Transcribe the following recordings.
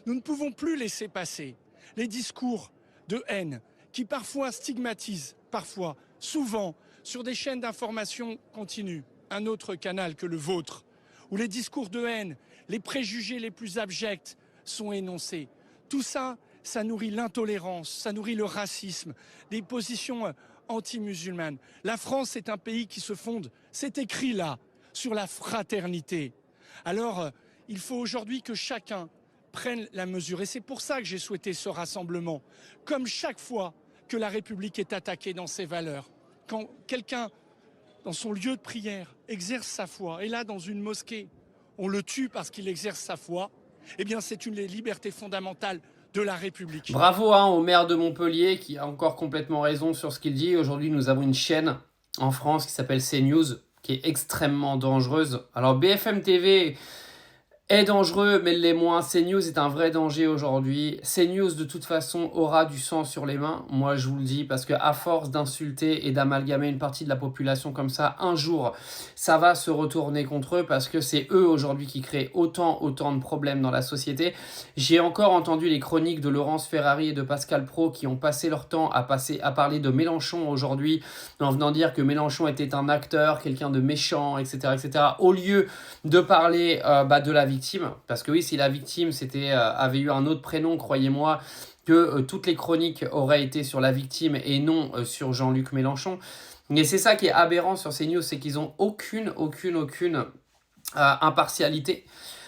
Nous ne pouvons plus laisser passer les discours de haine qui parfois stigmatisent, parfois, souvent, sur des chaînes d'information continue, un autre canal que le vôtre, où les discours de haine, les préjugés les plus abjects sont énoncés. Tout ça, ça nourrit l'intolérance, ça nourrit le racisme, les positions anti-musulmanes. La France est un pays qui se fonde, c'est écrit là, sur la fraternité. Alors, il faut aujourd'hui que chacun prenne la mesure. Et c'est pour ça que j'ai souhaité ce rassemblement. Comme chaque fois que la République est attaquée dans ses valeurs, quand quelqu'un, dans son lieu de prière, exerce sa foi, et là, dans une mosquée, on le tue parce qu'il exerce sa foi, eh bien, c'est une des libertés fondamentales de la République. Bravo au maire de Montpellier qui a encore complètement raison sur ce qu'il dit. Aujourd'hui, nous avons une chaîne en France qui s'appelle CNews, qui est extrêmement dangereuse. Alors BFM TV est dangereux, mais l'est moins. CNews est un vrai danger aujourd'hui. CNews, de toute façon, aura du sang sur les mains. Moi, je vous le dis, parce qu'à force d'insulter et d'amalgamer une partie de la population comme ça, un jour, ça va se retourner contre eux, parce que c'est eux, aujourd'hui, qui créent autant de problèmes dans la société. J'ai encore entendu les chroniques de Laurence Ferrari et de Pascal Praud qui ont passé leur temps à parler de Mélenchon aujourd'hui, en venant dire que Mélenchon était un acteur, quelqu'un de méchant, etc., etc., au lieu de parler de la victime. Parce que oui, si la victime avait eu un autre prénom, croyez-moi que toutes les chroniques auraient été sur la victime et non sur Jean-Luc Mélenchon. Mais c'est ça qui est aberrant sur CNews, c'est qu'ils n'ont aucune impartialité.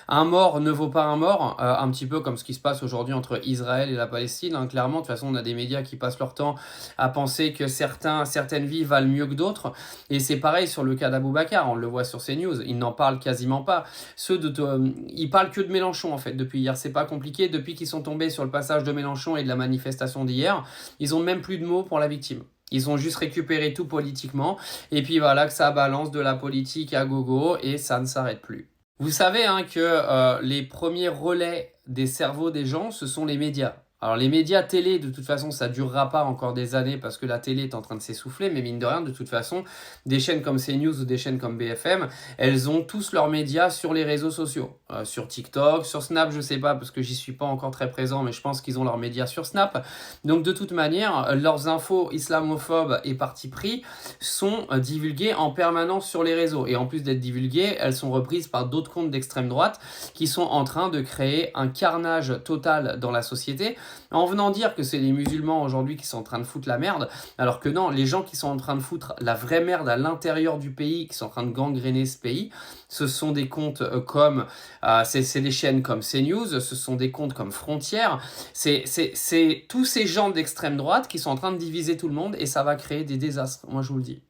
Un mort ne vaut pas un mort, un petit peu comme ce qui se passe aujourd'hui entre Israël et la Palestine. Hein, clairement, de toute façon, on a des médias qui passent leur temps à penser que certaines vies valent mieux que d'autres. Et c'est pareil sur le cas d'Aboubacar, on le voit sur CNews, ils n'en parlent quasiment pas. Ils parlent que de Mélenchon, en fait, depuis hier. C'est pas compliqué, depuis qu'ils sont tombés sur le passage de Mélenchon et de la manifestation d'hier, ils ont même plus de mots pour la victime. Ils ont juste récupéré tout politiquement, et puis voilà que ça balance de la politique à gogo, et ça ne s'arrête plus. Vous savez que les premiers relais des cerveaux des gens, ce sont les médias. Alors les médias télé, de toute façon, ça durera pas encore des années parce que la télé est en train de s'essouffler, mais mine de rien, de toute façon, des chaînes comme CNews ou des chaînes comme BFM, elles ont tous leurs médias sur les réseaux sociaux. Sur TikTok, sur Snap, je sais pas parce que j'y suis pas encore très présent, mais je pense qu'ils ont leurs médias sur Snap. Donc de toute manière, leurs infos islamophobes et parti pris sont divulguées en permanence sur les réseaux. Et en plus d'être divulguées, elles sont reprises par d'autres comptes d'extrême droite qui sont en train de créer un carnage total dans la société, en venant dire que c'est les musulmans aujourd'hui qui sont en train de foutre la merde, alors que non, les gens qui sont en train de foutre la vraie merde à l'intérieur du pays, qui sont en train de gangréner ce pays, ce sont des comptes comme, c'est des chaînes comme CNews, ce sont des comptes comme Frontières, c'est tous ces gens d'extrême droite qui sont en train de diviser tout le monde, et ça va créer des désastres, moi je vous le dis.